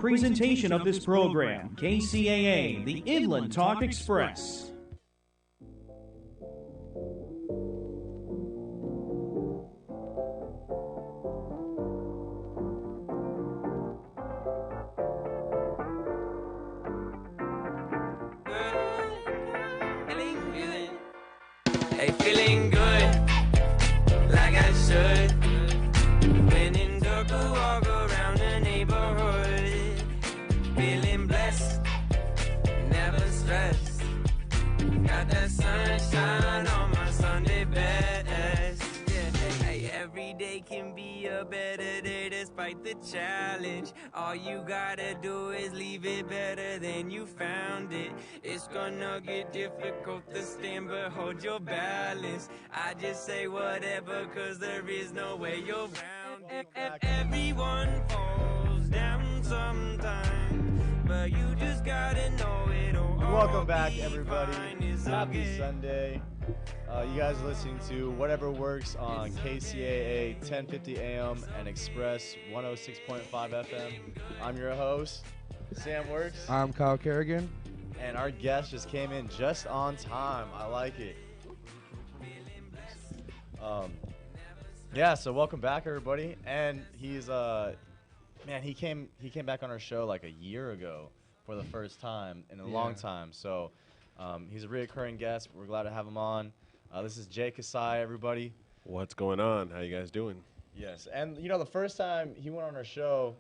Presentation of this program, KCAA, the Inland Talk Express. Hey, feeling good, like I should. When in dark, I walk around the neighborhood. Feeling blessed, never stressed. Got that sunshine on my Sunday best. Yeah, hey, every day can be a better day despite the challenge. All you gotta do is leave it better than you found it. It's gonna get difficult to stand, but hold your balance. I just say whatever, cause there is no way you're round it. Everyone falls down sometimes, but you just gotta know it'll all Welcome back, be everybody. fine. It's Happy okay. Sunday. You guys are listening to Whatever Works on KCAA 1050 AM and Express 106.5 FM. I'm your host, Sam Works, I'm Kyle Kerrigan. and our guest just came in just on time. I like it. Yeah, so welcome back, everybody. And he's man, he came back on our show like a year ago for the first time in a long time. So he's a reoccurring guest. We're glad to have him on. This is Jay Kasai, everybody. What's going on? How you guys doing? Yes, and the first time he went on our show,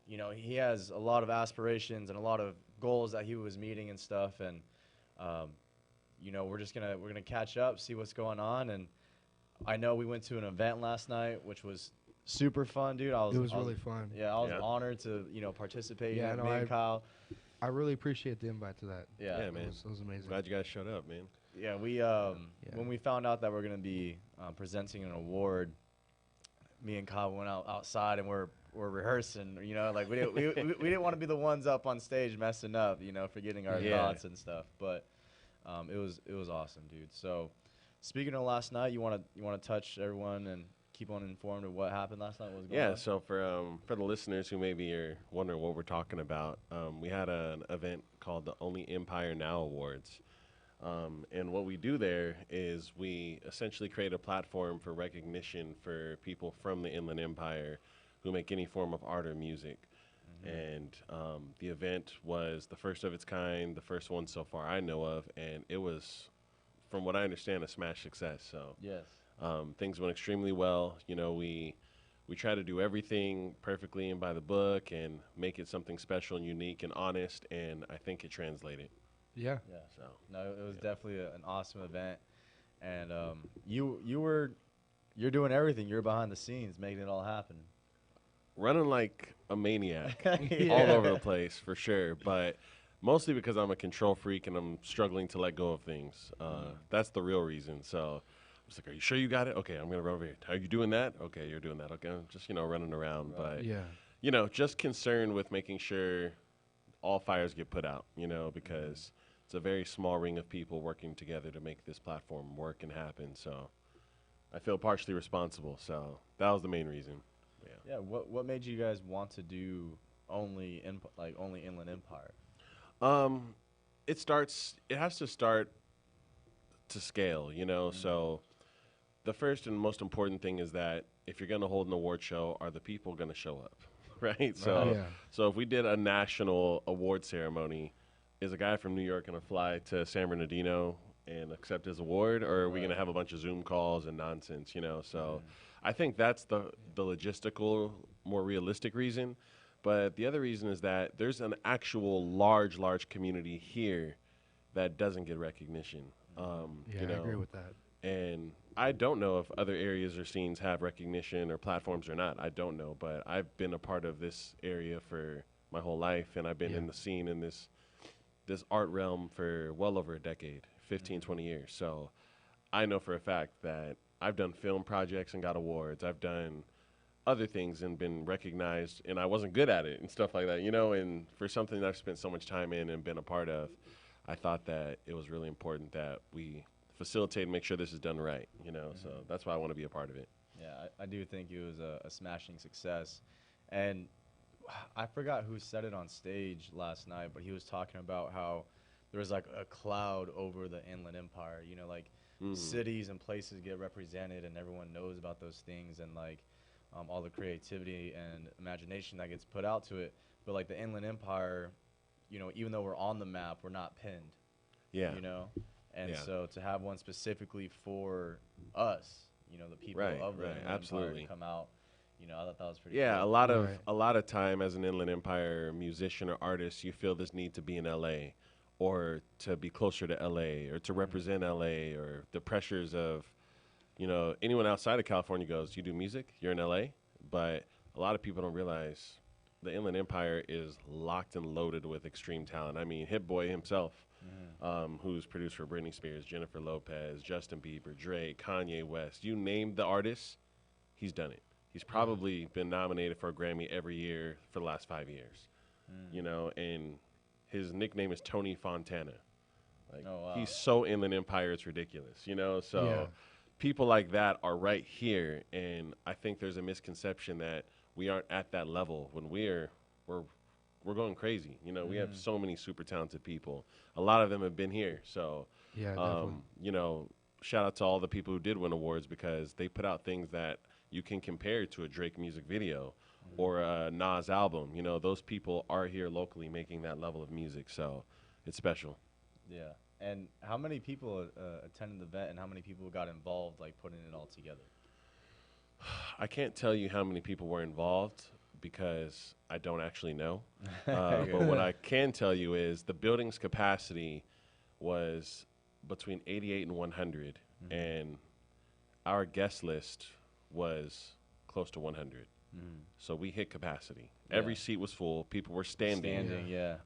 he has a lot of aspirations and a lot of goals that he was meeting and stuff, and we're gonna catch up, see what's going on, and I know we went to an event last night, which was super fun, dude. It was really fun. Yeah, I was Yeah. honored to participate. Yeah, in it, no, me and Kyle. I really appreciate the invite to that. Yeah, Yeah, man. It was amazing. Glad you guys showed up, man. Yeah, when we found out that we're gonna be presenting an award, me and Kyle went outside and we're rehearsing. We didn't want to be the ones up on stage messing up, forgetting our Yeah. thoughts and stuff. But it was awesome, dude. So speaking of last night, you want to touch everyone and keep on informed of what happened last night? What was going Yeah, on? so for the listeners who maybe are wondering what we're talking about, we had an event called the Only Empire Now Awards. And what we do there is we essentially create a platform for recognition for people from the Inland Empire who make any form of art or music. And the event was the first of its kind, the first one so far I know of, and it was, from what I understand, a smash success. So Yes. things went extremely well. We try to do everything perfectly and by the book and make it something special and unique and honest, and I think it translated. Yeah. Yeah. So No, it was definitely an awesome event, and you're doing everything. You're behind the scenes, making it all happen. running like a maniac Yeah. all over the place for sure, but mostly because I'm a control freak and I'm struggling to let go of things. That's the real reason. So I was like, are you sure you got it? Okay, I'm going to run over here. Are you doing that? Okay, you're doing that. Okay, I'm just, running around. Right. But, Yeah. just concerned with making sure all fires get put out, because it's a very small ring of people working together to make this platform work and happen. So I feel partially responsible. So that was the main reason. Yeah. Yeah. What made you guys want to do only Inland Empire? It has to start to scale, so the first and most important thing is that if you're going to hold an award show, are the people going to show up, right? So, Yeah. so if we did a national award ceremony, is a guy from New York going to fly to San Bernardino and accept his award, or are we going to have a bunch of Zoom calls and nonsense, So I think that's the logistical, more realistic reason. But the other reason is that there's an actual large community here that doesn't get recognition. Yeah, I agree with that. And I don't know if other areas or scenes have recognition or platforms or not. I don't know, but I've been a part of this area for my whole life, and I've been in the scene in this art realm for well over a decade, 15, 20 years. So I know for a fact that I've done film projects and got awards. I've done other things and been recognized, and I wasn't good at it and stuff like that, and for something that I've spent so much time in and been a part of, I thought that it was really important that we facilitate and make sure this is done right, so that's why I want to be a part of it. Yeah, I do think it was a smashing success. And I forgot who said it on stage last night, but he was talking about how there was like a cloud over the Inland Empire. You know, like cities and places get represented, and everyone knows about those things, and like all the creativity and imagination that gets put out to it. But like the Inland Empire, you know, even though we're on the map, we're not pinned. Yeah. You know, and Yeah. so to have one specifically for us, you know, the people Right, of the right, Inland Empire absolutely. to come out, you know, I thought that was pretty. Yeah, cool. a lot of time as an Inland Empire musician or artist, you feel this need to be in LA or to be closer to LA or to represent LA or the pressures of, you know, anyone outside of California goes, you do music, you're in LA, but a lot of people don't realize the Inland Empire is locked and loaded with extreme talent. I mean, Hit Boy himself, who's produced for Britney Spears, Jennifer Lopez, Justin Bieber, Drake, Kanye West, you name the artist, he's done it. He's probably been nominated for a Grammy every year for the last 5 years, you know, and his nickname is Tony Fontana. Like, Oh, wow. he's so Inland Empire, it's ridiculous, you know? So people like that are right here, and I think there's a misconception that we aren't at that level when we're going crazy. You know, we have so many super talented people. A lot of them have been here. So, Yeah, definitely. you know, shout out to all the people who did win awards because they put out things that you can compare to a Drake music video or a Nas album. You know, those people are here locally making that level of music. So it's special. Yeah. And how many people attended the event, and how many people got involved, like putting it all together? I can't tell you how many people were involved because I don't actually know. But what I can tell you is the building's capacity was between 88 and 100, and our guest list was close to 100. So we hit capacity. Every seat was full. People were standing. Yeah.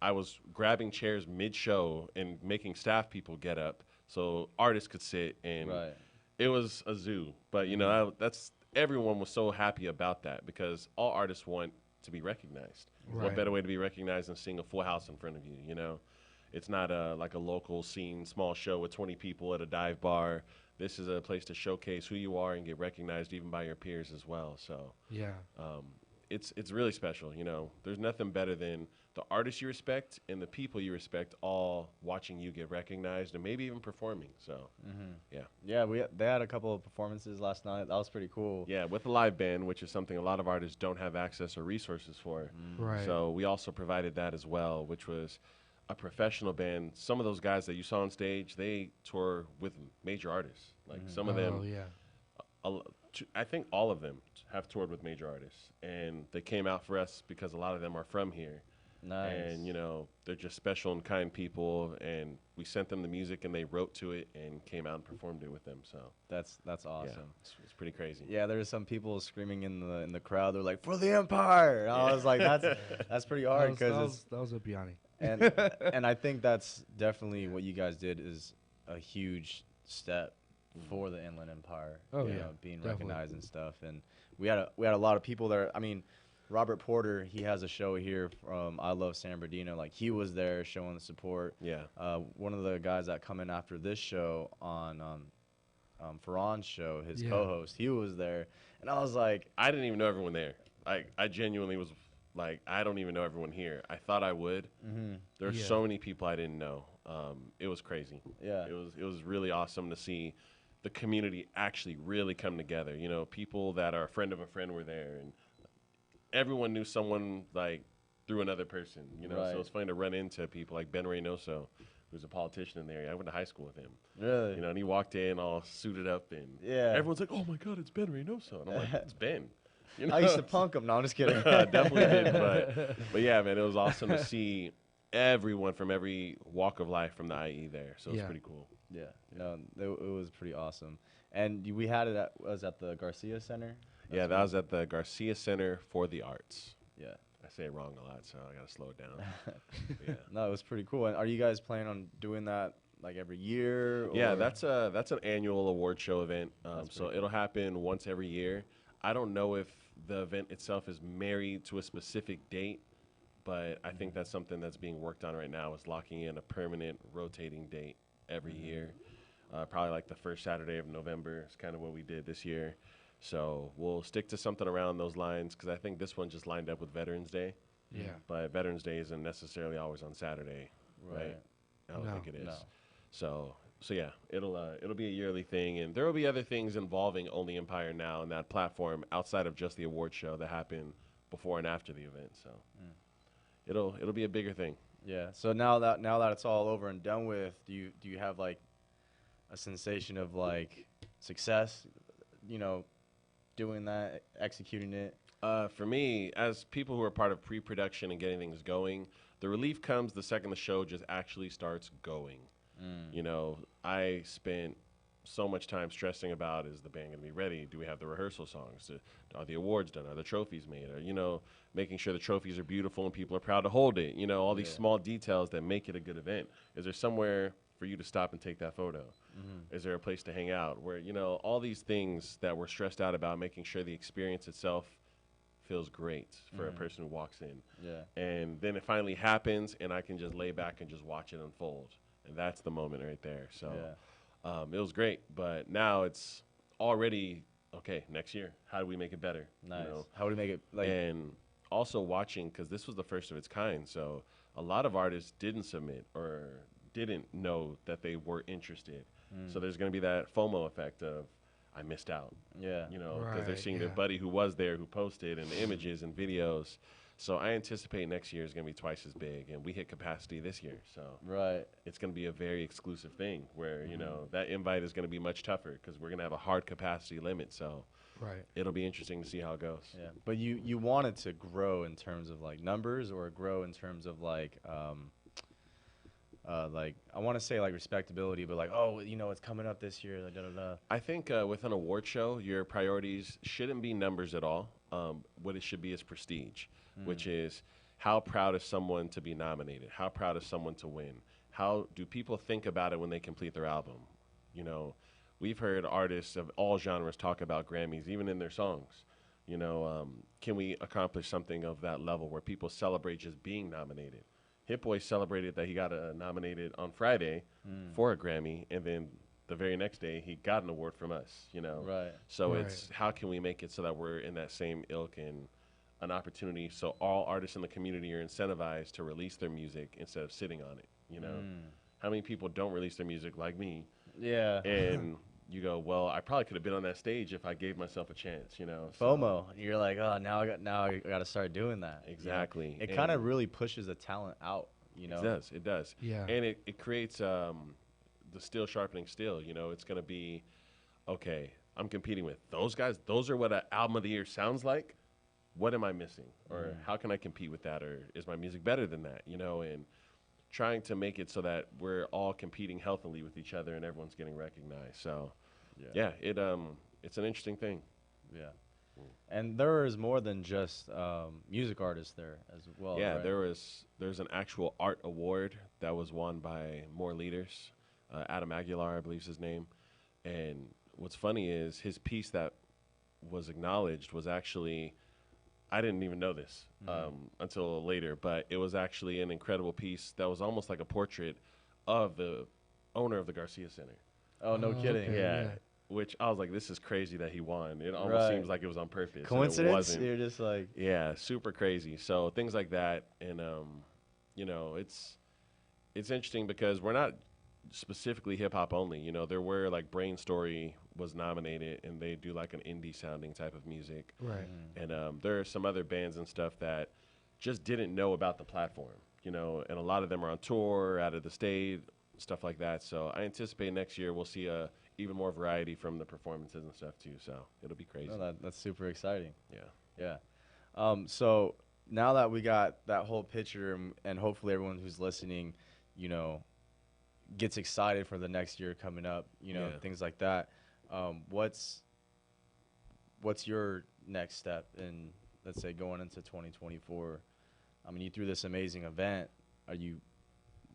I was grabbing chairs mid-show and making staff people get up so artists could sit, and Right. it was a zoo. But, you know, that's everyone was so happy about that because all artists want to be recognized. What Right. better way to be recognized than seeing a full house in front of you, you know? It's not like a local scene, small show with 20 people at a dive bar. This is a place to showcase who you are and get recognized even by your peers as well. So Yeah. it's really special, you know. There's nothing better than the artists you respect and the people you respect all watching you get recognized and maybe even performing. So, yeah. Yeah, they had a couple of performances last night. That was pretty cool. Yeah, with a live band, which is something a lot of artists don't have access or resources for. Right. So we also provided that as well, which was a professional band. Some of those guys that you saw on stage, they tour with major artists. Like some of them, Oh, yeah. I think all of them have toured with major artists. And they came out for us because a lot of them are from here. Nice. And, you know, they're just special and kind people. And we sent them the music and they wrote to it and came out and performed it with them. So, That's yeah, awesome. it's pretty crazy. Yeah, there were some people screaming in the crowd. They're like, "For the Empire!" And I was like, "That's pretty hard," because that was a Biani. and I think that's definitely what you guys did is a huge step for the Inland Empire. Oh, you yeah, know, being definitely. recognized and stuff. And we had a lot of people there. I mean, Robert Porter, he has a show here from I Love San Bernardino. Like, he was there showing the support. Yeah. One of the guys that come in after this show on Farron's show, his Yeah. co-host, he was there, and I was like, I didn't even know everyone there. I genuinely was like, I don't even know everyone here. I thought I would. There are Yeah. so many people I didn't know. It was crazy. Yeah. It was really awesome to see the community actually really come together. You know, people that are a friend of a friend were there, and everyone knew someone like through another person. You know, Right. so it's funny to run into people like Ben Reynoso, who's a politician in the area. I went to high school with him. really? You know, and he walked in all suited up, and Yeah. everyone's like, "Oh my God, it's Ben Reynoso," and I'm like, "It's Ben." You know? I used to punk him. No, I'm just kidding. Definitely did, but yeah, man, it was awesome to see everyone from every walk of life from the IE there. So it's Yeah. pretty cool. Yeah, no, it was pretty awesome. And we had it at the Garcia Center. Yeah, that was at the Garcia Center for the Arts. Yeah. I say it wrong a lot, so I gotta slow it down. yeah. No, it was pretty cool. And are you guys planning on doing that like every year? Yeah, or- that's an annual award show event. That's So pretty it'll happen once every year. I don't know if the event itself is married to a specific date, but I think that's something that's being worked on right now, is locking in a permanent rotating date every year. Probably like the first Saturday of November is kind of what we did this year. So we'll stick to something around those lines because I think this one just lined up with Veterans Day. Yeah. But Veterans Day isn't necessarily always on Saturday, right? I don't No. think it is. No. So yeah, it'll be a yearly thing, and there will be other things involving Only Empire now and that platform outside of just the award show that happened before and after the event. So it'll be a bigger thing. Yeah. So now that it's all over and done with, do you have like a sensation of like success, you know, doing that, executing it? For me, as people who are part of pre-production and getting things going, the relief comes the second the show just actually starts going. You know, I spent so much time stressing about, is the band going to be ready? Do we have the rehearsal songs? Are the awards done? Are the trophies made? Or, you know, making sure the trophies are beautiful and people are proud to hold it. You know, all these small details that make it a good event. Is there somewhere for you to stop and take that photo? Is there a place to hang out? Where, you know, all these things that we're stressed out about, making sure the experience itself feels great for a person who walks in. Yeah. And then it finally happens, and I can just lay back and just watch it unfold. And that's the moment right there. So it was great. But now it's already, okay, next year, how do we make it better? Nice. You know? How do we make it like? And also watching, because this was the first of its kind. So a lot of artists didn't submit or didn't know that they were interested. So there's going to be that FOMO effect of, I missed out. Yeah. You know, because they're Right, seeing their buddy who was there, who posted, and the images and videos. So I anticipate next year is going to be twice as big, and we hit capacity this year. So Right. it's going to be a very exclusive thing where, you know, that invite is going to be much tougher because we're going to have a hard capacity limit. So Right. it'll be interesting to see how it goes. Yeah. But you want it to grow in terms of like numbers, or grow in terms of like I want to say like respectability, but like, oh, you know, it's coming up this year. Da, da, da. I think with an award show, your priorities shouldn't be numbers at all. What it should be is prestige, which is how proud is someone to be nominated? How proud is someone to win? How do people think about it when they complete their album? You know, we've heard artists of all genres talk about Grammys, even in their songs. You know, can we accomplish something of that level where people celebrate just being nominated? Hit Boy celebrated that he got nominated on Friday for a Grammy, and then the very next day he got an award from us, you know. Right. So Right. it's how can we make it so that we're in that same ilk and an opportunity so all artists in the community are incentivized to release their music instead of sitting on it, you know. How many people don't release their music like me? Yeah. And you go, well, I probably could have been on that stage if I gave myself a chance, you know. So FOMO. You're like, oh, now I got to start doing that. you know? Exactly. It kind of And really pushes the talent out. You know. It does. Yeah. And it creates the steel sharpening steel. You know, it's going to be, okay, I'm competing with those guys. Those are what an album of the year sounds like. What am I missing? Or how can I compete with that? Or is my music better than that? You know, and trying to make it so that we're all competing healthily with each other and everyone's getting recognized. So, yeah, it's an interesting thing. Yeah. And there is more than just music artists there as well. Yeah, right? there's an actual art award that was won by More Leaders. Adam Aguilar, I believe is his name. And what's funny is his piece that was acknowledged was actually, I didn't even know this until later, but it was actually an incredible piece that was almost like a portrait of the owner of the Garcia Center. Oh, no kidding. okay. Yeah. yeah. Which I was like, this is crazy that he won. It almost Right. seems like it was on purpose. and it Coincidence? wasn't. You're just like, Yeah, super crazy. So things like that, and you know, it's interesting because we're not specifically hip hop only. You know, there were like Brain Story was nominated, and they do like an indie sounding type of music. Right. And there are some other bands and stuff that just didn't know about the platform. You know, and a lot of them are on tour, out of the state, stuff like that. So I anticipate next year we'll see even more variety from the performances and stuff too. So it'll be crazy. oh, that's super exciting. Yeah. Yeah. So now that we got that whole picture, and hopefully everyone who's listening, you know, gets excited for the next year coming up, you know, Yeah. things like that. What's your next step in, let's say, going into 2024? I mean, you threw this amazing event. Are you,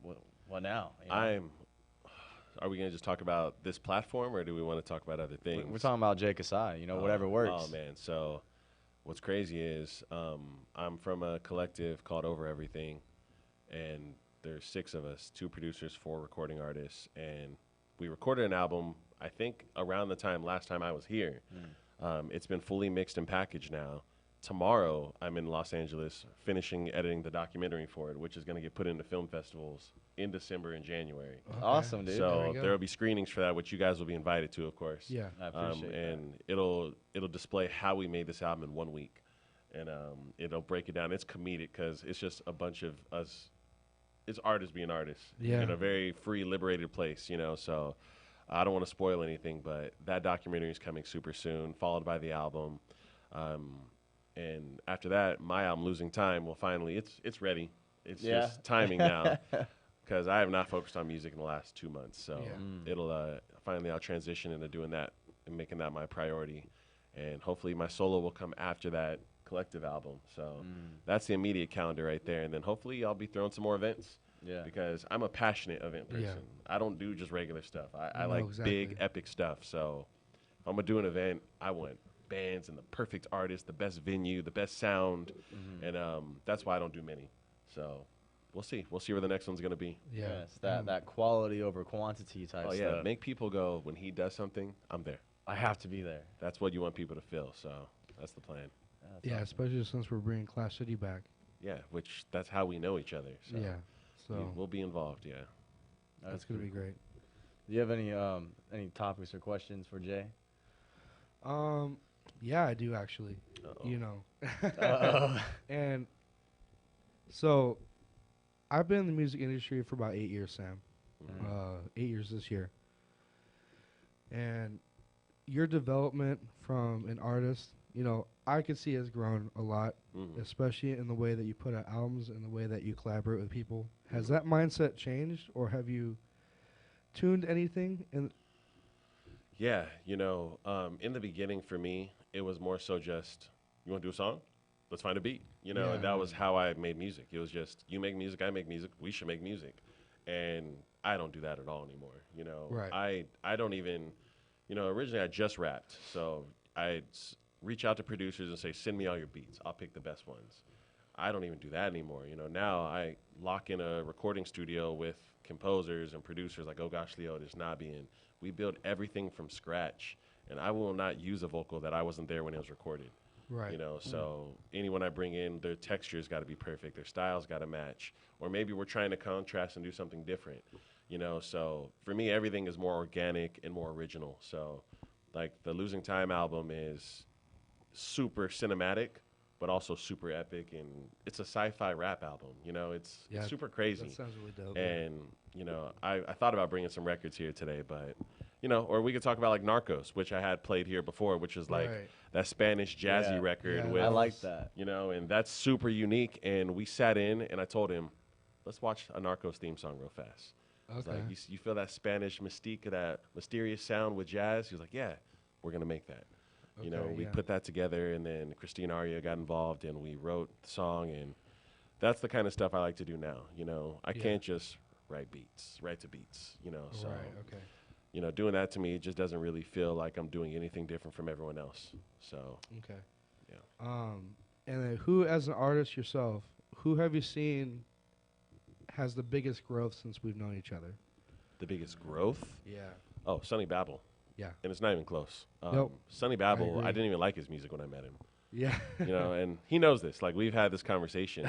what now? You know? Are we going to just talk about this platform, or do we want to talk about other things? We're talking about Jay Kasai, you know, whatever works. Oh, man. So what's crazy is I'm from a collective called Over Everything, and there's 6 of us, 2 producers, 4 recording artists, and we recorded an album, I think, around the time last time I was here. It's been fully mixed and packaged now. Tomorrow, I'm in Los Angeles finishing editing the documentary for it, which is going to get put into film festivals in December and January. Awesome, dude. So go. there will be screenings for that, which you guys will be invited to, of course. Yeah. I appreciate that. And it'll display how we made this album in 1 week, and it'll break it down. It's comedic because it's just a bunch of us. It's artists being artists in a very free, liberated place, you know. So I don't want to spoil anything, but that documentary is coming super soon, followed by the album. And after that, my album, Losing Time, will finally, it's ready. It's just timing now, because I have not focused on music in the last 2 months. So it'll finally, I'll transition into doing that and making that my priority. And hopefully my solo will come after that collective album. So that's the immediate calendar right there. And then hopefully I'll be throwing some more events. Yeah. Because I'm a passionate event person. Yeah. I don't do just regular stuff. I No, like exactly. big, epic stuff. So if I'm going to do an event, I want bands and the perfect artist, the best venue, the best sound. And that's why I don't do many. So we'll see. We'll see where the next one's going to be. Yeah. Yes, that quality over quantity type Oh, yeah. stuff. Make people go, when he does something, I'm there. I have to be there. That's what you want people to feel. So that's the plan. That's Yeah, awesome. especially since we're bringing Clash City back. Yeah, which that's how we know each other. So Yeah. So we'll be involved, yeah. that's going to be great. Do you have any topics or questions for Jay? Yeah, I do actually. Uh-oh. You know. Uh-oh. And so I've been in the music industry for about 8 years, Sam. 8 years this year. And your development from an artist, you know, I could see has grown a lot, especially in the way that you put out albums and the way that you collaborate with people. Has that mindset changed, or have you tuned anything? And Yeah, you know, in the beginning for me, it was more so just, you want to do a song? Let's find a beat. You know, Yeah. and that was how I made music. It was just, you make music, I make music, we should make music. And I don't do that at all anymore. You know, Right. I don't even, you know, originally I just rapped. So I'd reach out to producers and say, send me all your beats. I'll pick the best ones. I don't even do that anymore. You know, now I lock in a recording studio with composers and producers like Oh Gosh Leotis, Nabi, and we build everything from scratch. And I will not use a vocal that I wasn't there when it was recorded. right. You know, so anyone I bring in, their texture's got to be perfect, their style's got to match, or maybe we're trying to contrast and do something different. You know, so for me, everything is more organic and more original. So, like the Losing Time album is super cinematic, but also super epic, and it's a sci-fi rap album. You know, it's super crazy. That sounds really dope. And, you know, I thought about bringing some records here today, but, you know, or we could talk about like Narcos, which I had played here before, which is like Right. that Spanish jazzy Yeah. record Yeah, with, I like that. you know, and that's super unique. And we sat in and I told him, let's watch a Narcos theme song real fast. I was Okay. like, you feel that Spanish mystique, that mysterious sound with jazz? He was like, yeah, we're going to make that. You know, Okay, we yeah. put that together, and then Christine Aria got involved, and we wrote the song, and that's the kind of stuff I like to do now. You know, I Yeah. can't just write to beats, you know. So, Right. Okay. you know, doing that to me just doesn't really feel like I'm doing anything different from everyone else. So, Okay. yeah. And then who, as an artist yourself, who have you seen has the biggest growth since we've known each other? The biggest growth? Yeah. Oh, Sonny Babel. Yeah. And it's not even close. Nope. Sonny Babel, agree. I didn't even like his music when I met him. Yeah. You know, and he knows this. Like, we've had this conversation.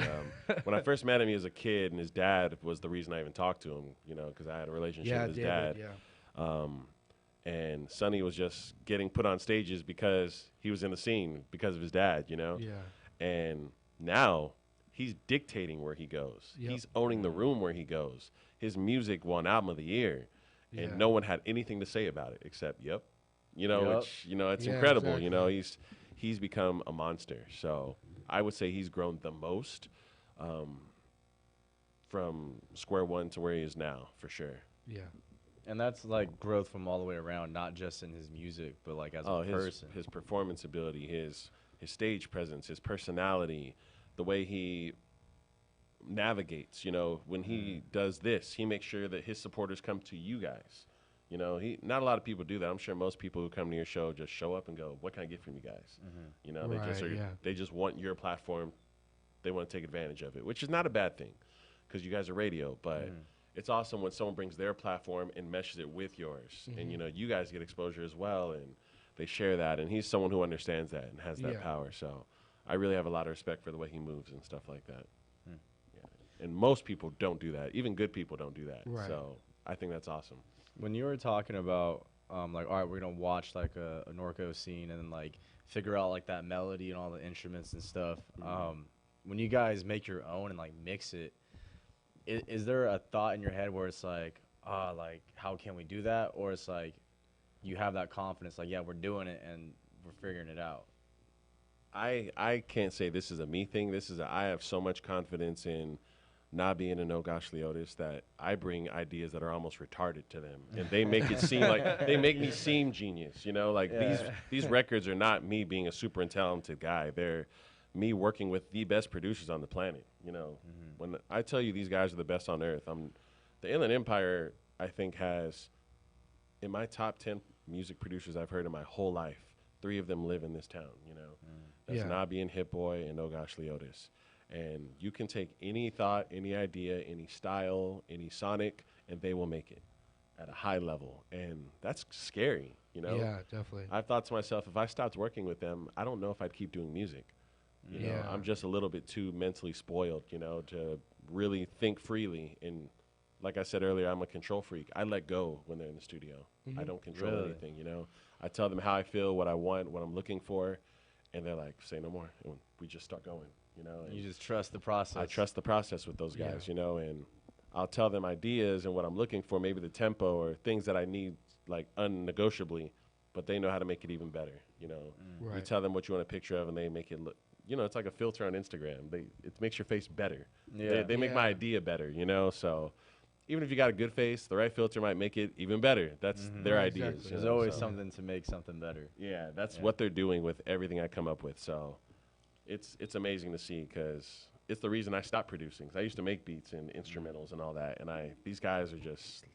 When I first met him, he was a kid, and his dad was the reason I even talked to him, you know, because I had a relationship Yeah, with his David, dad. yeah. And Sonny was just getting put on stages because he was in the scene because of his dad, you know? Yeah. And now he's dictating where he goes. Yep. He's owning the room where he goes. His music won Album of the Year, and Yeah. no one had anything to say about it except, yep. You know, Yep. which, you know, it's Yeah, incredible. You know, exactly. he's become a monster. So I would say he's grown the most from square one to where he is now, for sure. Yeah. And that's like growth from all the way around, not just in his music, but like as a person. His performance ability, his stage presence, his personality, the way he navigates. You know, when he does this, he makes sure that his supporters come to you guys. You know, not a lot of people do that. I'm sure most people who come to your show just show up and go, "What can I get from you guys?" You know, Right, they just want your platform. They want to take advantage of it, which is not a bad thing, because you guys are radio. But it's awesome when someone brings their platform and meshes it with yours, and you know, you guys get exposure as well. And they share that, and he's someone who understands that and has that Yeah. power. So I really have a lot of respect for the way he moves and stuff like that. Hmm. Yeah. And most people don't do that. Even good people don't do that. Right. So I think that's awesome. When you were talking about like, all right, we're gonna watch like a Norco scene and then like figure out like that melody and all the instruments and stuff. When you guys make your own and like mix it, is there a thought in your head where it's like, like how can we do that, or it's like you have that confidence, like, yeah, we're doing it and we're figuring it out? I can't say this is a me thing. I have so much confidence in Nabi and Ogosh Leotis that I bring ideas that are almost retarded to them, and they make it seem like they make me seem genius. You know, like these records are not me being a super talented guy. They're me working with the best producers on the planet. You know, when I tell you these guys are the best on earth, the Inland Empire. I think has in my top 10 music producers I've heard in my whole life. 3 of them live in this town. You know, that's Yeah. Nabi and Hit Boy and Ogosh Leotis. And you can take any thought, any idea, any style, any sonic, and they will make it at a high level. And that's scary, you know? Yeah, definitely. I've thought to myself, if I stopped working with them, I don't know if I'd keep doing music. You know, Yeah. I'm just a little bit too mentally spoiled, you know, to really think freely. And like I said earlier, I'm a control freak. I let go when they're in the studio. I don't control Really? anything, you know? I tell them how I feel, what I want, what I'm looking for, and they're like, say no more. And we just start going. You know, and You just trust the process. I trust the process with those guys, Yeah. you know, and I'll tell them ideas and what I'm looking for, maybe the tempo or things that I need, like unnegotiably, but they know how to make it even better, you know. You Right. tell them what you want a picture of, and they make it look, you know, it's like a filter on Instagram. It makes your face better. Yeah. They make my Yeah. idea better, you know. So even if you got a good face, the right filter might make it even better. That's their Right, ideas. exactly. you There's know, always so. something to make something better. Yeah, that's Yeah. what they're doing with everything I come up with. So it's amazing to see because it's the reason I stopped producing. 'Cause I used to make beats and instrumentals and all that, and these guys are just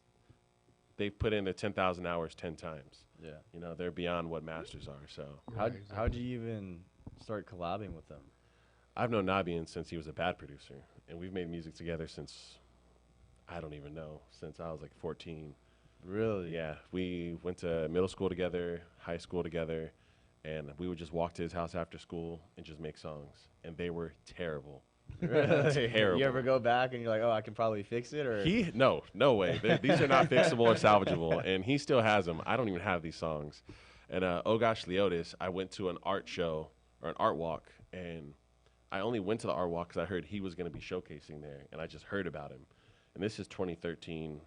they've put in their 10,000 hours 10 times. Yeah. You know, they're beyond what masters are. So Right, How'd you even start collabing with them? I've known Nabian since he was a bad producer, and we've made music together since I don't even know, since I was like 14. Really? Yeah, we went to middle school together, high school together, and we would just walk to his house after school and just make songs, and they were terrible. Really? Terrible. You ever go back and you're like, oh, I can probably fix it, or No way. These are not fixable or salvageable, and he still has them. I don't even have these songs. And Ogosh Leotis, I went to an art show or an art walk, and I only went to the art walk because I heard he was going to be showcasing there, and I just heard about him. And this is 2013,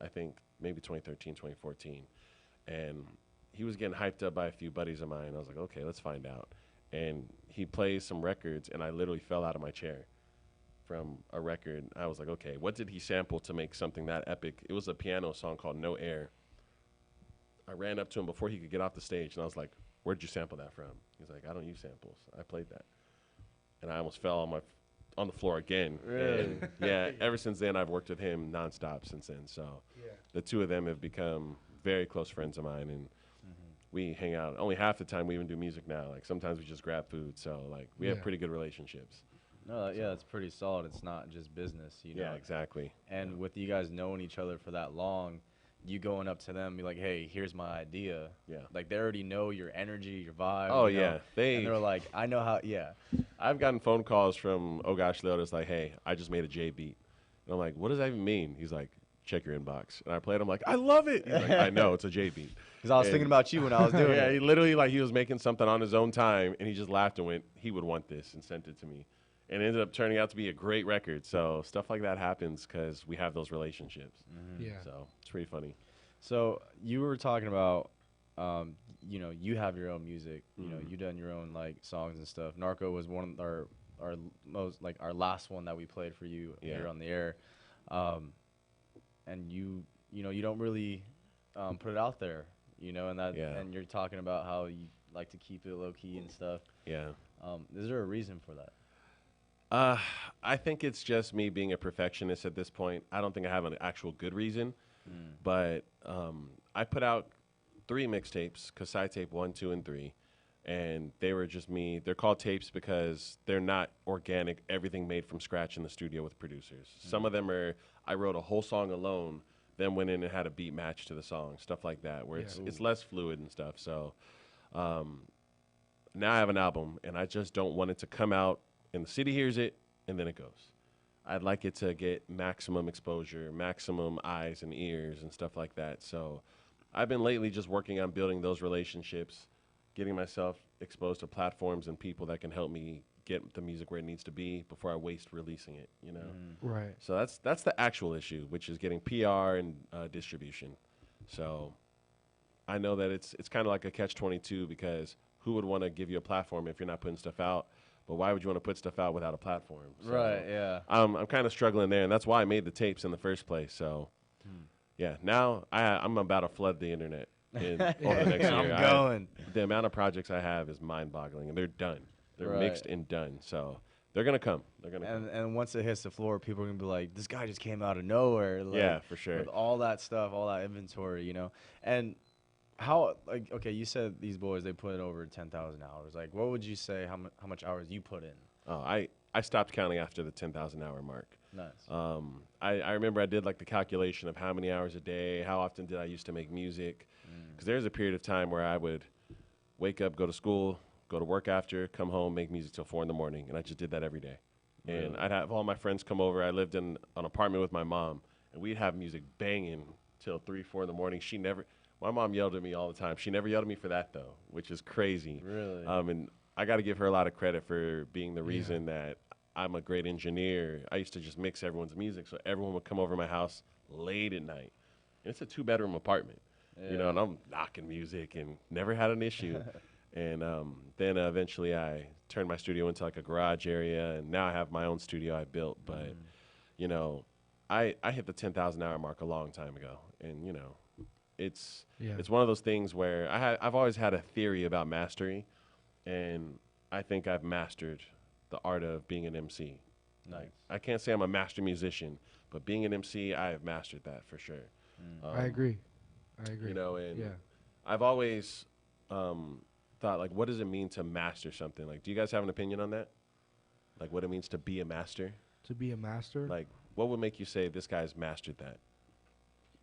I think, maybe 2013, 2014. And he was getting hyped up by a few buddies of mine. I was like, okay, let's find out. And he plays some records, and I literally fell out of my chair from a record. I was like, okay, what did he sample to make something that epic? It was a piano song called No Air. I ran up to him before he could get off the stage, and I was like, where'd you sample that from? He's like, I don't use samples. I played that. And I almost fell on the floor again. Really? And yeah, ever since then, I've worked with him nonstop since then. So the two of them have become very close friends of mine, and we hang out. Only half the time we even do music now. Like sometimes we just grab food. So like we have Yeah. pretty good relationships. no? Yeah, that's pretty solid. It's not just business, you know. Yeah, exactly. And with you guys knowing each other for that long, you going up to them, be like, hey, here's my idea. Yeah. Like they already know your energy, your vibe. Oh, you know? yeah. And they're like, I know how. Yeah. I've gotten phone calls from Ogosh Leotis like, hey, I just made a J beat. And I'm like, what does that even mean? He's like, check your inbox. And I played, I'm like, I love it. He's like, I know, it's a J beat. Because I was And- thinking about you when I was doing Yeah, it. he literally, like, he was making something on his own time, and he just laughed and went, he would want this, and sent it to me. And it ended up turning out to be a great record. So stuff like that happens because we have those relationships. Yeah. So it's pretty funny. So you were talking about, you know, you have your own music. You know, you done your own like songs and stuff. Narco was one of our most like our last one that we played for you Yeah. here on the air, and you know you don't really put it out there. You know, and that Yeah. and you're talking about how you like to keep it low key and stuff. Yeah. Is there a reason for that? I think it's just me being a perfectionist at this point. I don't think I have an actual good reason, but I put out 3 mixtapes, Kasai Tape 1, 2, and 3, and they were just me. They're called tapes because they're not organic, everything made from scratch in the studio with producers. Some of them are, I wrote a whole song alone, then went in and had a beat match to the song, stuff like that, where Yeah. it's less fluid and stuff. So Now I have an album, and I just don't want it to come out and the city hears it, and then it goes. I'd like it to get maximum exposure, maximum eyes and ears and stuff like that. So I've been lately just working on building those relationships, getting myself exposed to platforms and people that can help me get the music where it needs to be before I waste releasing it, you know? Right. So that's the actual issue, which is getting PR and distribution. So I know that it's kind of like a catch-22 because who would want to give you a platform if you're not putting stuff out? But why would you want to put stuff out without a platform? So Right, yeah. I'm kind of struggling there, and that's why I made the tapes in the first place. So, yeah, now I'm about to flood the internet over the next year. I'm going. The amount of projects I have is mind-boggling, and they're done. They're Right. mixed and done. So they're gonna come. They're gonna come. And once it hits the floor, people are gonna be like, "This guy just came out of nowhere." Like, Yeah, for sure. With all that stuff, all that inventory, you know. And how, like, okay, you said these boys they put over 10,000 hours. Like, what would you say? How much hours you put in? Oh, I stopped counting after the 10,000 hour mark. Nice. I remember I did like the calculation of how many hours a day, how often did I used to make music. Because there's a period of time where I would wake up, go to school, go to work after, come home, make music till 4 in the morning. And I just did that every day. And I'd have all my friends come over. I lived in an apartment with my mom, and we'd have music banging till 3, 4 in the morning. My mom yelled at me all the time. She never yelled at me for that, though, which is crazy. Really? And I got to give her a lot of credit for being the reason that I'm a great engineer. I used to just mix everyone's music, so everyone would come over my house late at night. And it's a 2-bedroom apartment, you know, and I'm knocking music and never had an issue. And then eventually I turned my studio into like a garage area, and now I have my own studio I built. But, you know, I hit the 10,000 hour mark a long time ago. And, you know, it's one of those things where I've always had a theory about mastery, and I think I've mastered the art of being an MC. Nice. I can't say I'm a master musician, but being an MC, I have mastered that for sure. I agree. You know, and Yeah. I've always thought, like, what does it mean to master something? Like, do you guys have an opinion on that? Like, what it means to be a master? To be a master. Like, what would make you say this guy's mastered that?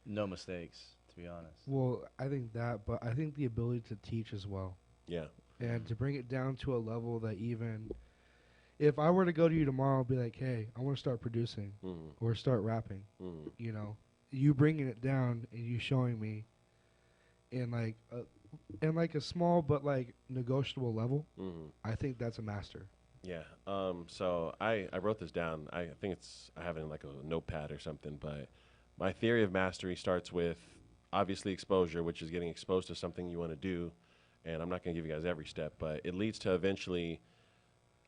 No mistakes, to be honest. Well, I think that, but I think the ability to teach as well. Yeah. And to bring it down to a level that even if I were to go to you tomorrow and be like, hey, I want to start producing or start rapping, you know, you bringing it down and you showing me in like a small but like negotiable level, I think that's a master. Yeah. So I wrote this down. I think I have it in like a notepad or something, but my theory of mastery starts with obviously exposure, which is getting exposed to something you want to do. And I'm not going to give you guys every step, but it leads to eventually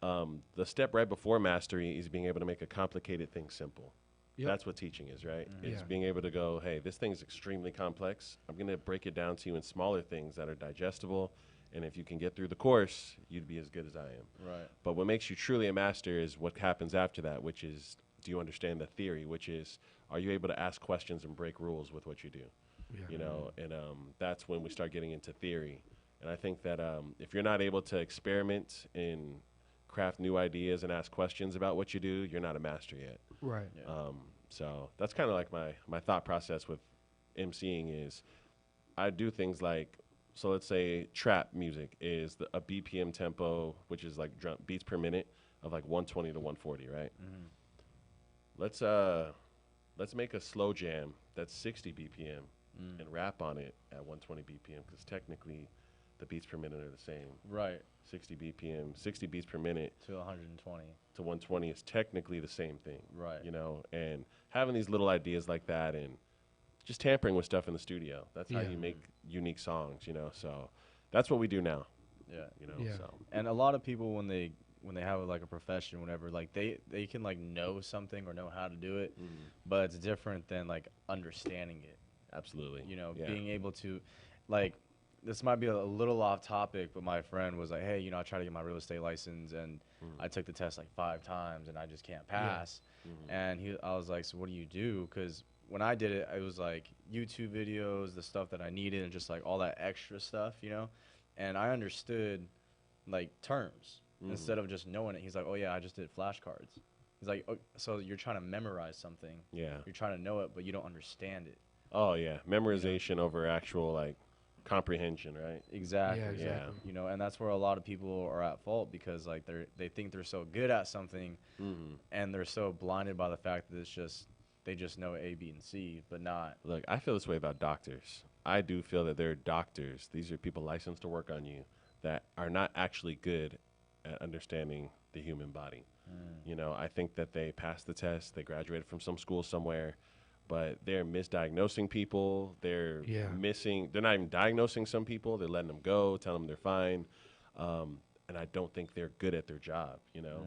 the step right before mastery is being able to make a complicated thing simple. Yep. That's what teaching is, right? It's Yeah. being able to go, hey, this thing's extremely complex. I'm going to break it down to you in smaller things that are digestible. And if you can get through the course, you'd be as good as I am. Right. But what makes you truly a master is what happens after that, which is, do you understand the theory, which is, are you able to ask questions and break rules with what you do? Yeah. You know, and that's when we start getting into theory. And I think that if you're not able to experiment and craft new ideas and ask questions about what you do, you're not a master yet. Right. So that's kind of like my thought process with MCing is I do things like, so let's say trap music is a BPM tempo, which is like beats per minute of like 120 to 140, right? Let's make a slow jam that's 60 BPM and rap on it at 120 BPM because technically the beats per minute are the same. Right. 60 BPM, 60 beats per minute To 120. to 120 is technically the same thing. Right. You know, and having these little ideas like that and just tampering with stuff in the studio. That's how Yeah. you make unique songs, you know. So that's what we do now, Yeah. you know. Yeah. So And a lot of people when they have like a profession, whatever, like they can like know something or know how to do it, but it's different than like understanding it. absolutely. You know, Yeah. being able to, like, this might be a little off topic, but my friend was like, hey, you know, I tried to get my real estate license and I took the test like 5 times and I just can't pass. And I was like, so what do you do? Because when I did it, it was like YouTube videos, the stuff that I needed, and just like all that extra stuff, you know. And I understood like terms instead of just knowing it. He's like, oh yeah, I just did flashcards. He's like, oh, so you're trying to memorize something. Yeah. You're trying to know it, but you don't understand it. Oh yeah, memorization over actual like comprehension, right? Exactly. Yeah, Yeah. exactly. You know, and that's where a lot of people are at fault because like they think they're so good at something, and they're so blinded by the fact that they just know A, B, and C, but not. Look, I feel this way about doctors. I do feel that there are doctors, these are people licensed to work on you, that are not actually good at understanding the human body. You know, I think that they passed the test, they graduated from some school somewhere, but they're misdiagnosing people. They're they're not even diagnosing some people. They're letting them go, telling them they're fine. And I don't think they're good at their job, you know.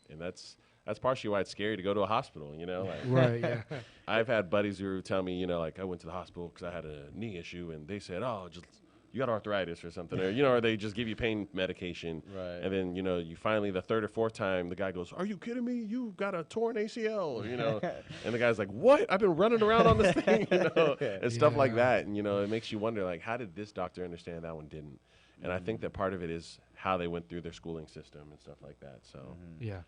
And that's partially why it's scary to go to a hospital, you know. Like, Right, yeah. I've had buddies who tell me, you know, like I went to the hospital because I had a knee issue, and they said, oh, just you got arthritis or something, or, you know, or they just give you pain medication. Right. And then, you know, you finally, the third or fourth time, the guy goes, are you kidding me? You got a torn ACL, you know. And the guy's like, what? I've been running around on this thing, you know, and stuff like that. And, you know, it makes you wonder, like, how did this doctor understand that one didn't? And I think that part of it is how they went through their schooling system and stuff like that. So Yeah.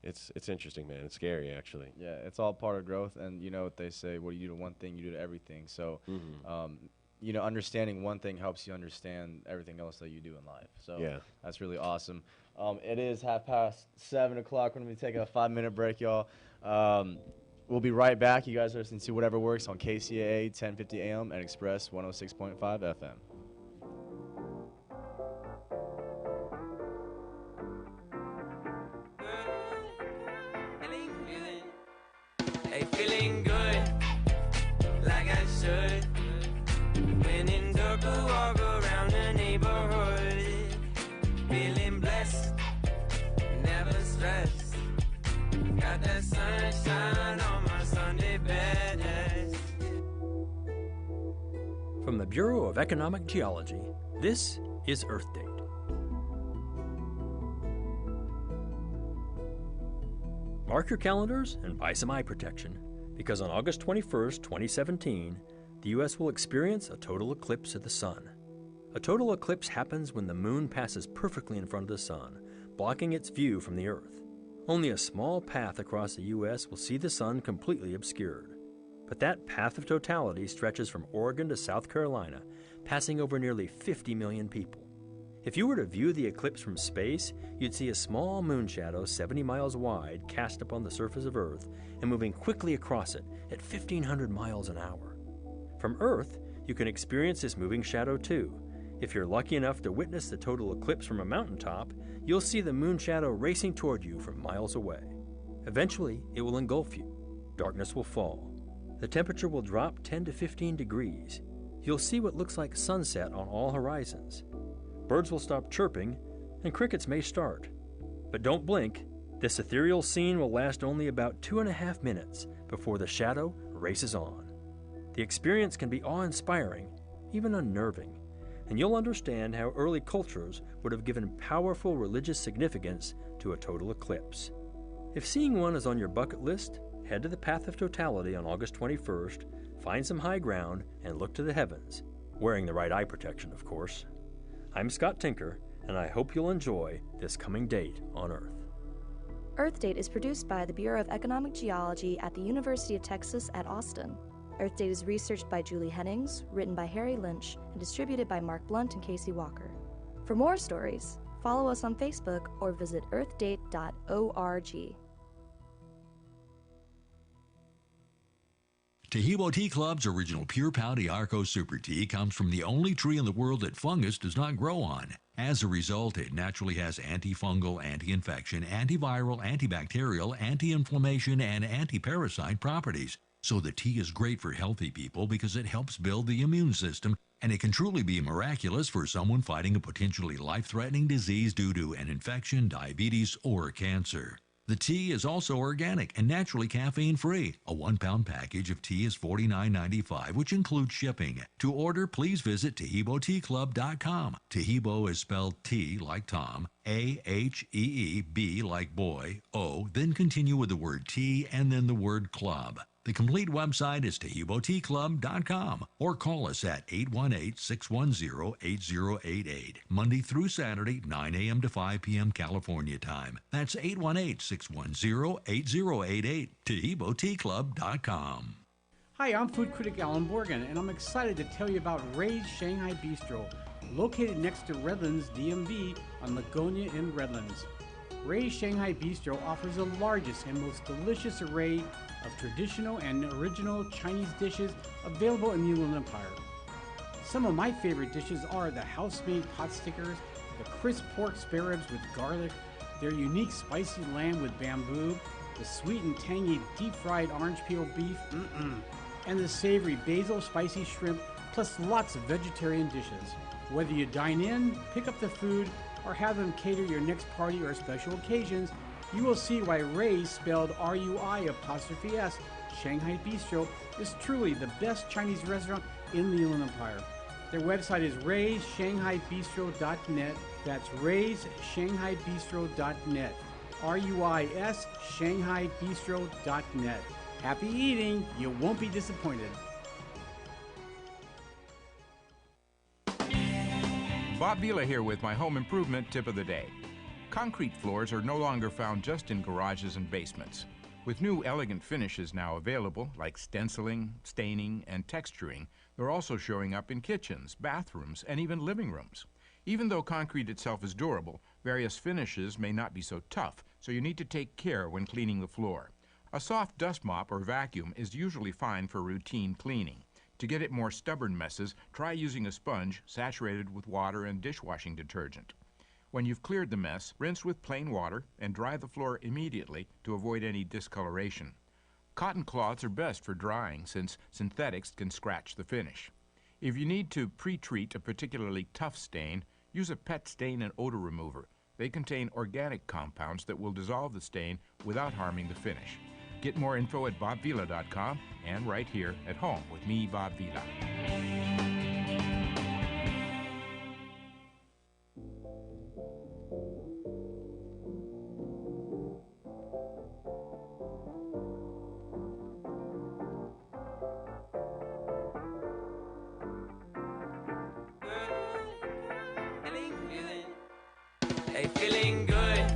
it's interesting, man. It's scary, actually. Yeah, it's all part of growth, and you know what they say: what you do to one thing, you do to everything. So, you know, understanding one thing helps you understand everything else that you do in life. So, Yeah. that's really awesome. It is 7:30. We're going to be taking a 5-minute break, y'all. We'll be right back. You guys are listening to Whatever Works on KCAA 1050 AM and Express 106.5 FM. Hey, feeling good, like I should. When in dark, I walk around the neighborhood. Feeling blessed, never stressed. Got that sunshine on my Sunday best. From the Bureau of Economic Geology, this is Earth Date. Mark your calendars and buy some eye protection, because on August 21st, 2017, the U.S. will experience a total eclipse of the sun. A total eclipse happens when the moon passes perfectly in front of the sun, blocking its view from the Earth. Only a small path across the U.S. will see the sun completely obscured. But that path of totality stretches from Oregon to South Carolina, passing over nearly 50 million people. If you were to view the eclipse from space, you'd see a small moon shadow 70 miles wide cast upon the surface of Earth and moving quickly across it at 1,500 miles an hour. From Earth, you can experience this moving shadow too. If you're lucky enough to witness the total eclipse from a mountaintop, you'll see the moon shadow racing toward you from miles away. Eventually, it will engulf you. Darkness will fall. The temperature will drop 10 to 15 degrees. You'll see what looks like sunset on all horizons. Birds will stop chirping, and crickets may start. But don't blink. This ethereal scene will last only about 2.5 minutes before the shadow races on. The experience can be awe-inspiring, even unnerving, and you'll understand how early cultures would have given powerful religious significance to a total eclipse. If seeing one is on your bucket list, head to the Path of Totality on August 21st, find some high ground, and look to the heavens, wearing the right eye protection, of course. I'm Scott Tinker, and I hope you'll enjoy this coming date on Earth. Earth Date is produced by the Bureau of Economic Geology at the University of Texas at Austin. Earth Date is researched by Julie Hennings, written by Harry Lynch, and distributed by Mark Blunt and Casey Walker. For more stories, follow us on Facebook or visit earthdate.org. Tahibo Tea Club's original Pure Pouty Arco Super Tea comes from the only tree in the world that fungus does not grow on. As a result, it naturally has antifungal, anti-infection, antiviral, antibacterial, anti-inflammation, and anti-parasite properties. So the tea is great for healthy people because it helps build the immune system, and it can truly be miraculous for someone fighting a potentially life-threatening disease due to an infection, diabetes, or cancer. The tea is also organic and naturally caffeine-free. A 1-pound package of tea is $49.95, which includes shipping. To order, please visit TahiboTeaClub.com. Tahibo is spelled T like Tom, A-H-E-E-B like boy, O, then continue with the word tea and then the word club. The complete website is TahiboTeaClub.com or call us at 818-610-8088, Monday through Saturday, 9 a.m. to 5 p.m. California time. That's 818-610-8088, TahiboTeaClub.com. Hi, I'm food critic Alan Borgen, and I'm excited to tell you about Ray's Shanghai Bistro, located next to Redlands DMV on Lagonia in Redlands. Ray's Shanghai Bistro offers the largest and most delicious array of traditional and original Chinese dishes available in the Inland Empire. Some of my favorite dishes are the house-made pot stickers, the crisp pork spare ribs with garlic, their unique spicy lamb with bamboo, the sweet and tangy deep-fried orange peel beef, and the savory basil spicy shrimp, plus lots of vegetarian dishes. Whether you dine in, pick up the food, or have them cater your next party or special occasions, you will see why Ray's, spelled R-U-I'(S), Shanghai Bistro, is truly the best Chinese restaurant in the Inland Empire. Their website is raysshanghaibistro.net. That's raysshanghaibistro.net. R-U-I-S, shanghaibistro.net. Happy eating. You won't be disappointed. Bob Vila here with my home improvement tip of the day. Concrete floors are no longer found just in garages and basements. With new elegant finishes now available, like stenciling, staining, and texturing, they're also showing up in kitchens, bathrooms, and even living rooms. Even though concrete itself is durable, various finishes may not be so tough, so you need to take care when cleaning the floor. A soft dust mop or vacuum is usually fine for routine cleaning. To get at more stubborn messes, try using a sponge saturated with water and dishwashing detergent. When you've cleared the mess, rinse with plain water and dry the floor immediately to avoid any discoloration. Cotton cloths are best for drying since synthetics can scratch the finish. If you need to pre-treat a particularly tough stain, use a pet stain and odor remover. They contain organic compounds that will dissolve the stain without harming the finish. Get more info at bobvila.com and right here at home with me, Bob Vila. Hey, feeling good,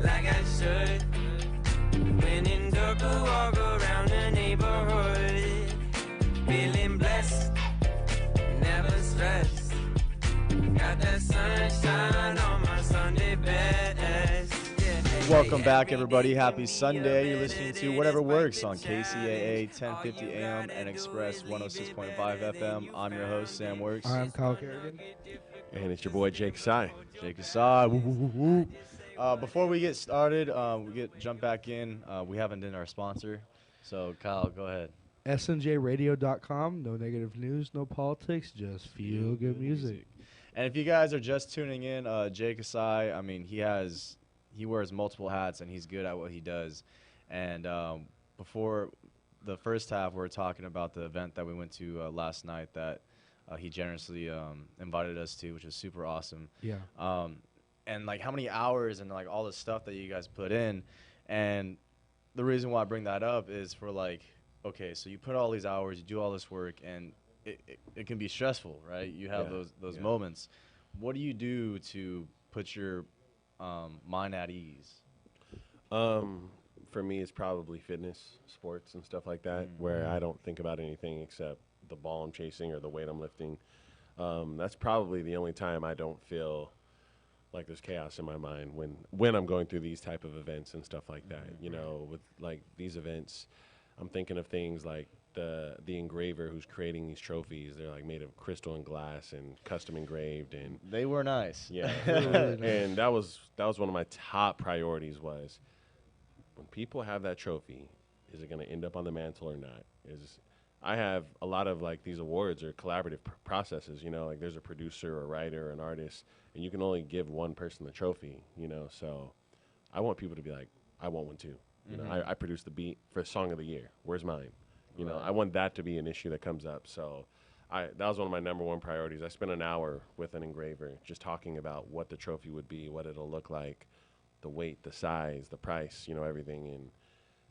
like I should. When in dark, I walk around the neighborhood. Feeling blessed, never stressed. Got that sunshine on my Sunday best. Welcome back, everybody. Happy Sunday. You're listening to Whatever Works on KCAA 1050 AM and Express 106.5 FM. I'm your host, Sam Works. I'm Kyle Kerrigan. And it's your boy Jake Sai. Jake Asai. Woo, woo, woo, woo. Before we get started, jump back in. We haven't done our sponsor. So, Kyle, go ahead. SNJRadio.com. No negative news, no politics, just feel good music. And if you guys are just tuning in, Jake Asai, I mean, he wears multiple hats and he's good at what he does. And before the first half, we were talking about the event that we went to last night that he generously invited us to, which was super awesome. Yeah. And like how many hours and like all the stuff that you guys put in. And the reason why I bring that up is for like, okay, so you put all these hours, you do all this work, and it can be stressful, right? You have those moments. What do you do to put your mind at ease? For me, it's probably fitness, sports, and stuff like that, where I don't think about anything except the ball I'm chasing or the weight I'm lifting. That's probably the only time I don't feel like there's chaos in my mind when I'm going through these type of events and stuff like that. You know, with like these events, I'm thinking of things like the engraver who's creating these trophies. They're like made of crystal and glass and custom engraved, and they were nice. Yeah, and that was one of my top priorities was when people have that trophy, is it going to end up on the mantle or not? I have a lot of like these awards or collaborative processes, you know, like there's a producer or a writer or an artist, and you can only give one person the trophy, you know, so I want people to be like, I want one too. You know, I produced the beat for Song of the Year. Where's mine? You know, I want that to be an issue that comes up. So that was one of my number one priorities. I spent an hour with an engraver just talking about what the trophy would be, what it'll look like, the weight, the size, the price, you know, everything. And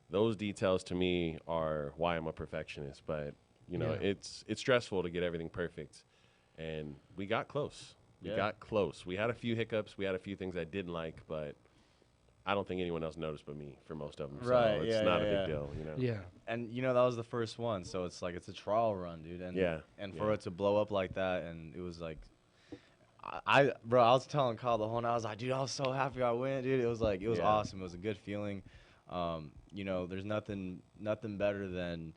those details to me are why I'm a perfectionist. But, you know, it's stressful to get everything perfect. And we got close. We got close. We had a few hiccups. We had a few things I didn't like, but I don't think anyone else noticed but me for most of them. Right. So it's not a big deal, you know. Yeah. and you know that was the first one, so it's like it's a trial run, dude. And and for it to blow up like that, and it was like, bro, I was telling Kyle the whole night. I was like, dude, I was so happy I went, dude. It was like, it was awesome. It was a good feeling. You know, there's nothing better than,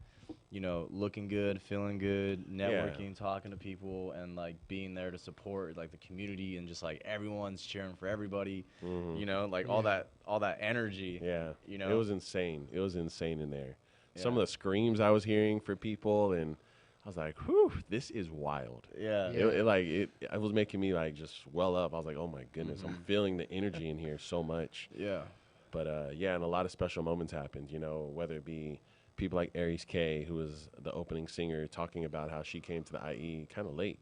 you know, looking good, feeling good, networking, talking to people, and like being there to support like the community, and just like everyone's cheering for everybody. You know, like all that energy. Yeah, you know, it was insane. It was insane in there. Some of the screams I was hearing for people, and I was like, whew, this is wild. It was making me like just well up. I was like, oh my goodness, I'm feeling the energy in here so much. But and a lot of special moments happened, you know, whether it be people like Aries K, who was the opening singer, talking about how she came to the IE kind of late,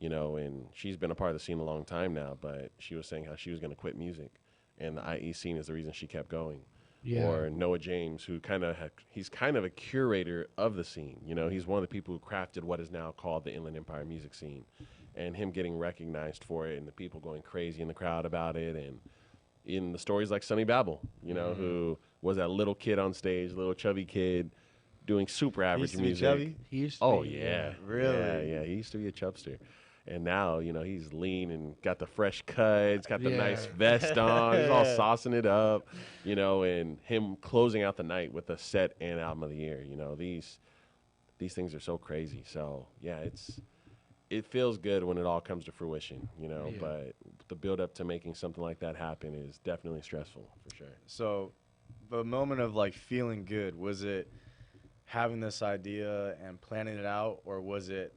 you know, and she's been a part of the scene a long time now, but she was saying how she was going to quit music, and the IE scene is the reason she kept going. Or Noah James, who he's kind of a curator of the scene. You know, he's one of the people who crafted what is now called the Inland Empire music scene, and him getting recognized for it, and the people going crazy in the crowd about it, and in the stories like Sonny Babel, you know, who was that little kid on stage, little chubby kid, doing super average music. He used to be, really? Yeah, he used to be a chubster. And now, you know, he's lean and got the fresh cuts, got the nice vest on. He's all saucing it up, you know, and him closing out the night with a set and album of the year. You know, these things are so crazy. So, yeah, it feels good when it all comes to fruition, you know, but the build up to making something like that happen is definitely stressful for sure. So the moment of like feeling good, was it having this idea and planning it out, or was it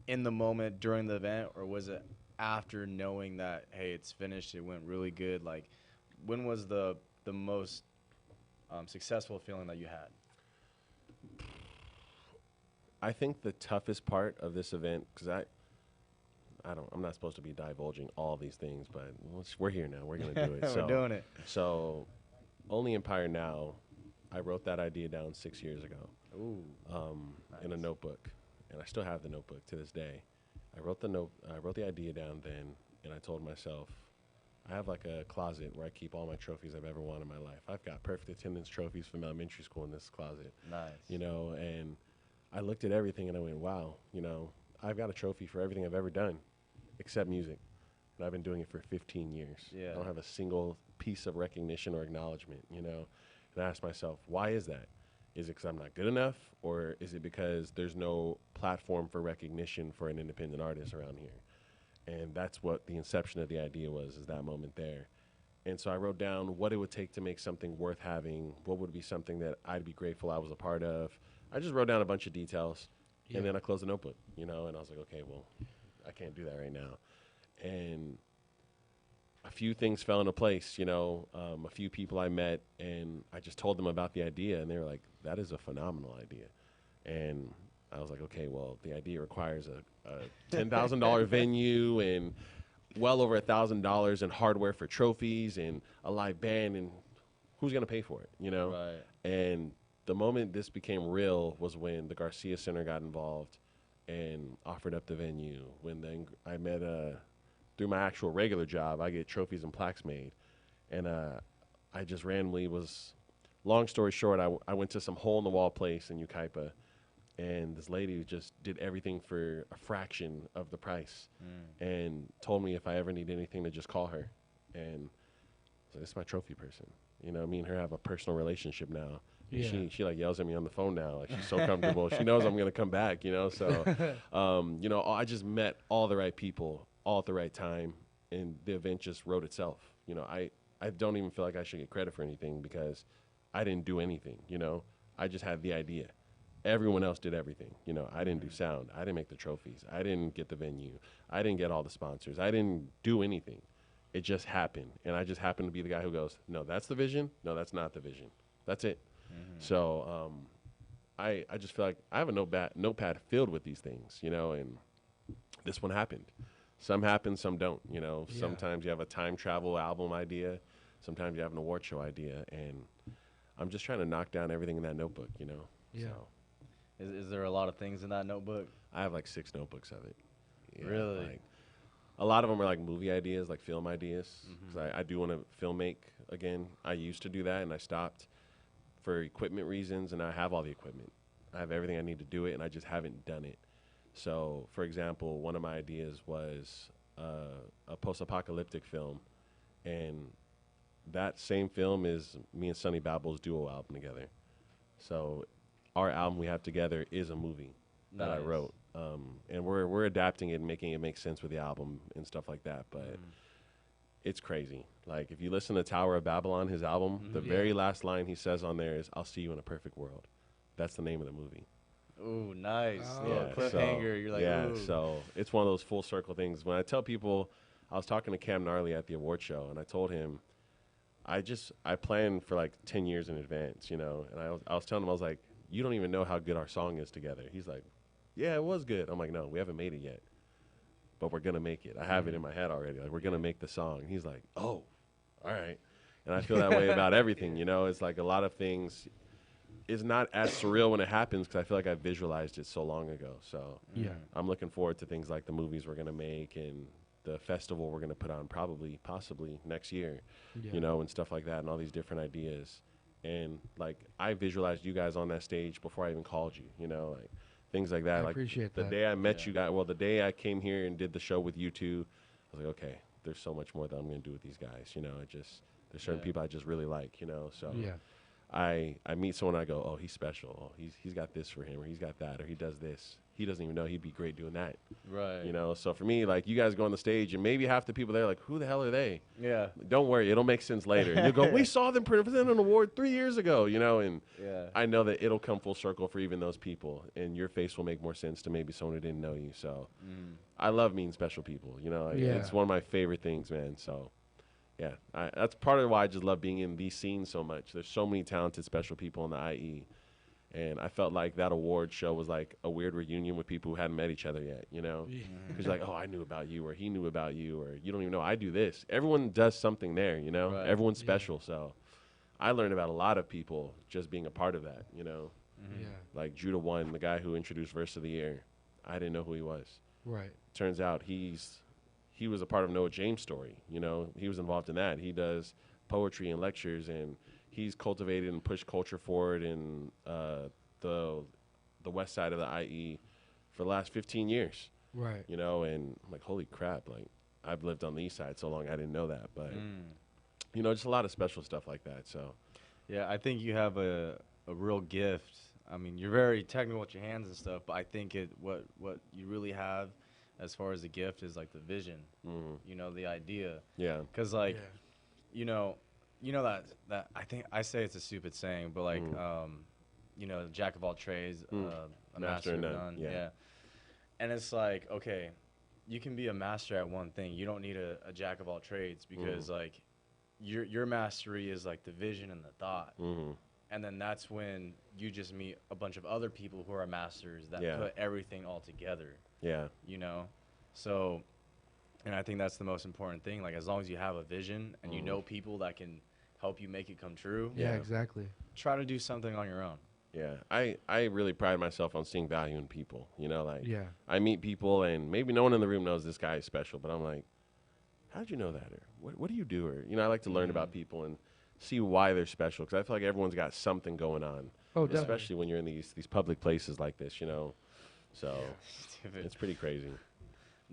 in the moment during the event, or was it after knowing that, hey, it's finished, it went really good? Like, when was the most successful feeling that you had? I think the toughest part of this event, because I'm not supposed to be divulging all these things, but we're here now. We're going to do it. We're doing it. So, Only Empire Now, I wrote that idea down 6 years ago. Ooh, in a notebook. And I still have the notebook to this day. I wrote the idea down then, and I told myself, I have like a closet where I keep all my trophies I've ever won in my life. I've got perfect attendance trophies from elementary school in this closet. Nice. You know, and I looked at everything and I went, wow, you know, I've got a trophy for everything I've ever done except music. And I've been doing it for 15 years. Yeah. I don't have a single piece of recognition or acknowledgement, you know. And I asked myself, why is that? Is it because I'm not good enough, or is it because there's no platform for recognition for an independent artist around here? And that's what the inception of the idea was, is that moment there. And so I wrote down what it would take to make something worth having, what would be something that I'd be grateful I was a part of. I just wrote down a bunch of details, and then I closed the notebook, you know, and I was like, okay, well, I can't do that right now. And a few things fell into place, you know, a few people I met, and I just told them about the idea, and they were like, that is a phenomenal idea. And I was like, okay, well, the idea requires a $10,000 venue and well over $1,000 in hardware for trophies and a live band, and who's going to pay for it, you know? Right. And the moment this became real was when the Garcia Center got involved and offered up the venue. When then I met through my actual regular job, I get trophies and plaques made. And I just randomly was, long story short, I went to some hole-in-the-wall place in Yucaipa, and this lady just did everything for a fraction of the price and told me if I ever need anything to just call her. And I was like, this is my trophy person. You know, me and her have a personal relationship now. Yeah. She like yells at me on the phone now. Like, she's so comfortable. She knows I'm going to come back, you know. So, you know, I just met all the right people all at the right time, and the event just wrote itself. You know, I don't even feel like I should get credit for anything because I didn't do anything, you know. I just had the idea. Everyone else did everything. You know, I didn't do sound. I didn't make the trophies. I didn't get the venue. I didn't get all the sponsors. I didn't do anything. It just happened. And I just happened to be the guy who goes, no, that's the vision. No, that's not the vision. That's it. So I just feel like I have a notepad filled with these things, you know, and this one happened. Some happen, some don't, you know. Yeah. Sometimes you have a time travel album idea. Sometimes you have an award show idea. And I'm just trying to knock down everything in that notebook, you know. Yeah. So. Is there a lot of things in that notebook? I have like 6 notebooks of it. Yeah, really? Like, a lot of them are like movie ideas, like film ideas. 'Cause I do want to film make again. I used to do that, and I stopped for equipment reasons, and I have all the equipment. I have everything I need to do it, and I just haven't done it. So, for example, one of my ideas was a post-apocalyptic film, and that same film is me and Sonny Babel's duo album together. So our album we have together is a movie that I wrote, and we're adapting it and making it make sense with the album and stuff like that. But it's crazy. Like, if you listen to Tower of Babylon, his album, the very last line he says on there is, "I'll see you in a perfect world." That's the name of the movie. Ooh, nice. Oh. Yeah, cliffhanger. You're like, yeah, ooh. so it's one of those full circle things. When I tell people, I was talking to Cam Gnarly at the award show, and I told him, I plan for like 10 years in advance, you know, and I was telling him, I was like, you don't even know how good our song is together. He's like, yeah, it was good. I'm like, no, we haven't made it yet, but we're going to make it. I have it in my head already. Like, we're going to make the song. And he's like, oh, all right. And I feel that way about everything, you know. It's like a lot of things is not as surreal when it happens because I feel like I visualized it so long ago. So I'm looking forward to things like the movies we're going to make and the festival we're going to put on possibly next year, you know, and stuff like that, and all these different ideas. And like, I visualized you guys on that stage before I even called you, you know, like things like that. I like appreciate the that. day I met you guys, well, the day I came here and did the show with you two, I was like, okay, there's so much more that I'm going to do with these guys, you know. There's certain people I just really like, you know, so I meet someone, I go, oh, he's special. Oh, he's got this for him, or he's got that, or he does this. He doesn't even know he'd be great doing that. Right. You know, so for me, like, you guys go on the stage, and maybe half the people there are like, who the hell are they? Yeah. Don't worry, it'll make sense later. And you go, we saw them present an award 3 years ago, you know, and I know that it'll come full circle for even those people, and your face will make more sense to maybe someone who didn't know you. So I love meeting special people, you know. It's one of my favorite things, man. So yeah, that's part of why I just love being in these scenes so much. There's so many talented special people in the IE. And I felt like that award show was like a weird reunion with people who hadn't met each other yet, you know? Because you're like, oh, I knew about you, or he knew about you, or you don't even know I do this. Everyone does something there, you know? Right. Everyone's special. So I learned about a lot of people just being a part of that, you know? Like Judah One, the guy who introduced Verse of the Year. I didn't know who he was. Right. Turns out he was a part of Noah James' story, you know? He was involved in that. He does poetry and lectures, and he's cultivated and pushed culture forward in the west side of the IE for the last 15 years. Right. You know, and I'm like, holy crap, like, I've lived on the east side so long, I didn't know that. But, you know, just a lot of special stuff like that, so. Yeah, I think you have a real gift. I mean, you're very technical with your hands and stuff, but I think what you really have as far as the gift is, like, the vision, you know, the idea. Yeah. Because, like, you know that I think I say it's a stupid saying, but like, you know, jack of all trades, a master of none. Yeah. And it's like, okay, you can be a master at one thing. You don't need a jack of all trades because like your mastery is like the vision and the thought. And then that's when you just meet a bunch of other people who are masters that put everything all together. Yeah. You know? So, and I think that's the most important thing. Like, as long as you have a vision and you know people that can help you make it come true. Yeah, exactly. Try to do something on your own. Yeah, I really pride myself on seeing value in people, you know, like, I meet people and maybe no one in the room knows this guy is special, but I'm like, how'd you know that? Or what do you do? Or, you know, I like to learn about people and see why they're special, because I feel like everyone's got something going on. Oh, definitely. Especially when you're in these public places like this, you know, so it's pretty crazy.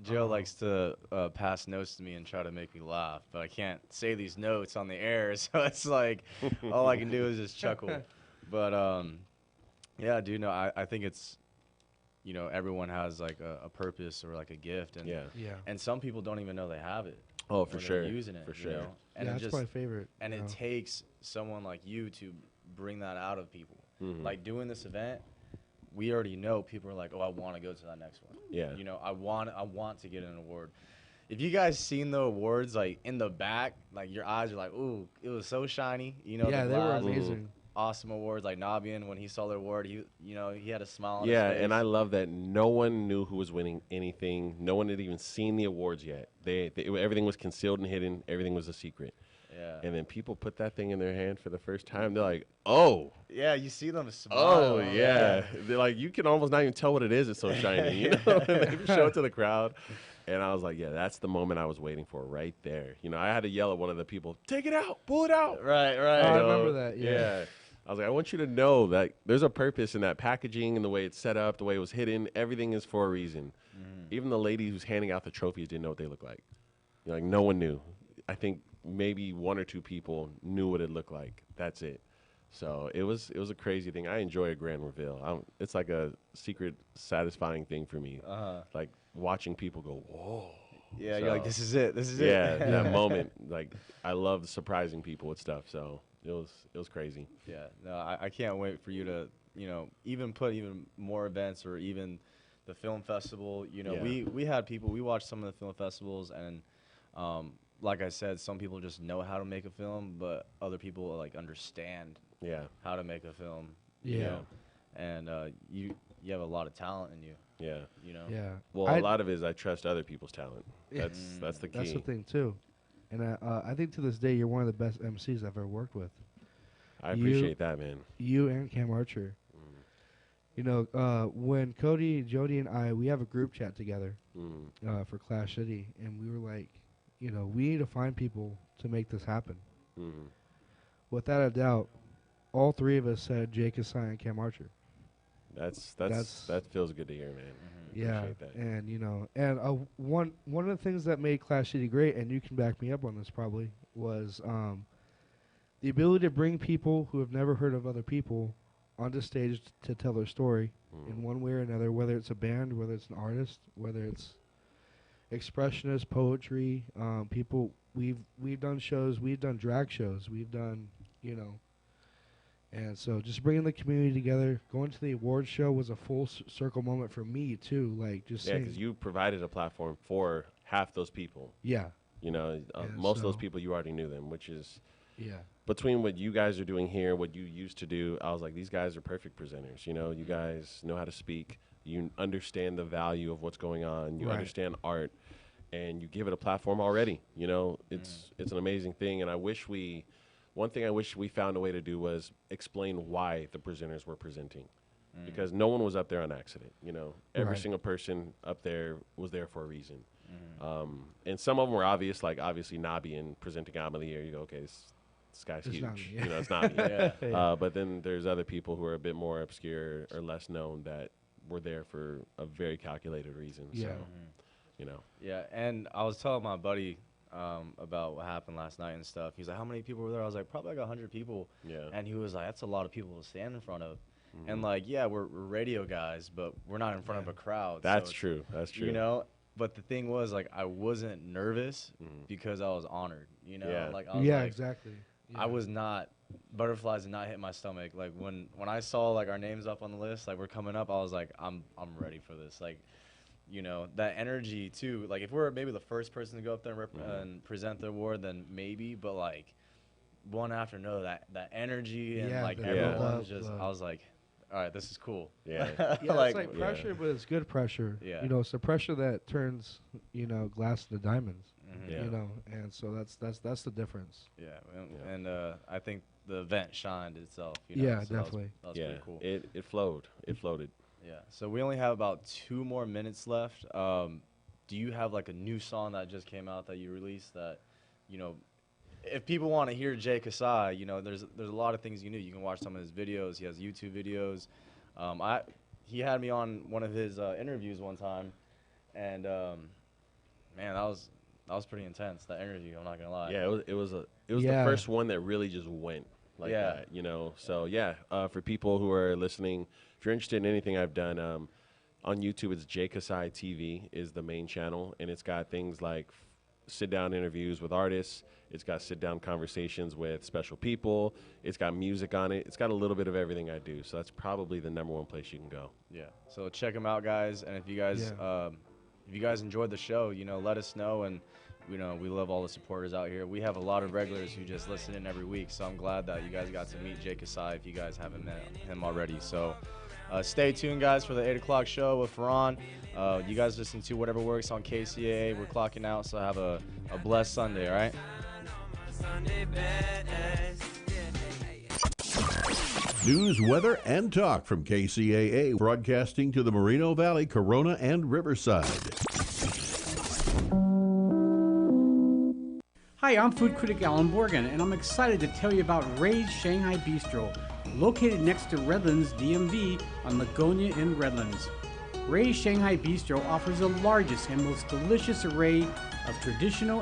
Joe likes to pass notes to me and try to make me laugh, but I can't say these notes on the air, so it's like all I can do is just chuckle. But yeah, dude, no, I think it's, you know, everyone has like a purpose or like a gift, and and some people don't even know they have it. Oh, for sure, using it, for sure. You know? And yeah, that's my favorite. And it takes someone like you to bring that out of people. Like doing this event, we already know people are like, oh, I want to go to that next one. Yeah. You know, I want to get an award. If you guys seen the awards, like in the back, like your eyes are like, ooh, it was so shiny. You know, yeah, they were amazing. Awesome awards. Like Nabian, when he saw the award, he had a smile on his face. Yeah, and I love that no one knew who was winning anything. No one had even seen the awards yet. Everything was concealed and hidden. Everything was a secret. Yeah. And then people put that thing in their hand for the first time. They're like, oh. Yeah, you see them smile. Oh, yeah. They're like, you can almost not even tell what it is. It's so shiny. You know, they show it to the crowd. And I was like, yeah, that's the moment I was waiting for right there. You know, I had to yell at one of the people, take it out, pull it out. Right. I remember that, yeah. I was like, I want you to know that there's a purpose in that packaging and the way it's set up, the way it was hidden. Everything is for a reason. Even the lady who's handing out the trophies didn't know what they looked like. You know, like no one knew. I think maybe 1 or 2 people knew what it looked like. That's it. So it was a crazy thing. I enjoy a grand reveal. It's like a secret, satisfying thing for me. Like watching people go, whoa. Yeah, So, you're like, this is it. This is yeah, it. that moment. Like I love surprising people with stuff. So it was crazy. Yeah, no, I can't wait for you to, you know, even put even more events or even the film festival. You know, Yeah. we had people, we watched some of the film festivals, and like I said, some people just know how to make a film, but other people like understand how to make a film. You Yeah. know? And you have a lot of talent in you. Yeah. You know. Yeah. Well, a lot of it is I trust other people's talent. That's the key. That's the thing too, and I think to this day you're one of the best MCs I've ever worked with. I appreciate that, man. You and Cam Archer. You know, when Cody, Jody, and we have a group chat together for Clash City, and we were like, you know, we need to find people to make this happen. Without a doubt, all 3 of us said Jay Kasai and Cam Archer. That feels good to hear, man. Yeah, Appreciate that. and you know, and one of the things that made Clash City great, and you can back me up on this probably, was the ability to bring people who have never heard of other people onto stage to tell their story in one way or another, whether it's a band, whether it's an artist, whether it's expressionist, poetry, people. We've done shows, we've done drag shows, we've done, you know. And so just bringing the community together, going to the awards show was a full circle moment for me, too. Like, just Yeah, because you provided a platform for half those people. Yeah. You know, most of those people, you already knew them, which is between what you guys are doing here, what you used to do, I was like, these guys are perfect presenters. You know, you guys know how to speak. You understand the value of what's going on. You understand art. And you give it a platform already. You know, it's an amazing thing. And one thing I wish we found a way to do was explain why the presenters were presenting. Because no one was up there on accident. You know, every single person up there was there for a reason. And some of them were obvious, like obviously Nabi and presenting Album of the Year. You go, okay, this guy's huge. Nabi, You know, it's Nabi. But then there's other people who are a bit more obscure or less known that were there for a very calculated reason. Yeah. So, you know. Yeah, and I was telling my buddy about what happened last night and stuff. He's like, how many people were there? I was like, probably like 100 people. Yeah. And he was like, that's a lot of people to stand in front of. And like, yeah, we're radio guys, but we're not in front of a crowd. That's true. That's true. You know, but the thing was, like, I wasn't nervous because I was honored. You know, like I was like, exactly. I was not. Butterflies did not hit my stomach. Like when I saw like our names up on the list, like we're coming up, I was like, I'm ready for this. Like, you know, that energy too. Like if we're maybe the first person to go up there and present the award, then maybe. But like one after another, that energy and like everyone's just. I was like, all right, this is cool. Yeah. Yeah, like, it's like pressure, but it's good pressure. Yeah. You know, it's the pressure that turns, you know, glass into diamonds. Yeah. You know, and so that's the difference. Yeah, and I think the event shined itself. You know, Yeah, so definitely. That was pretty cool. It flowed. It floated. Yeah. So we only have about 2 more minutes left. Do you have like a new song that just came out that you released that, you know, if people want to hear Jay Kasai, you know, there's a lot of things you can watch some of his videos. He has YouTube videos. He had me on one of his interviews one time, and man, that was pretty intense. That interview, I'm not gonna lie. Yeah, it was the first one that really just went like that, you know. So for people who are listening, if you're interested in anything I've done, on YouTube it's Jay Kasai TV is the main channel, and it's got things like sit-down interviews with artists. It's got sit-down conversations with special people. It's got music on it. It's got a little bit of everything I do. So that's probably the #1 place you can go. Yeah. So check them out, guys. And if you guys enjoyed the show, you know, let us know. And you know, we love all the supporters out here. We have a lot of regulars who just listen in every week. So I'm glad that you guys got to meet Jay Kasai if you guys haven't met him already. So stay tuned, guys, for the 8 o'clock show with Farhan. You guys listen to whatever works on KCAA. We're clocking out, so have a blessed Sunday, all right? News, weather, and talk from KCAA, broadcasting to the Moreno Valley, Corona, and Riverside. Hi, I'm food critic Alan Borgen, and I'm excited to tell you about Ray's Shanghai Bistro, located next to Redlands DMV on Ligonia in Redlands. Ray's Shanghai Bistro offers the largest and most delicious array of traditional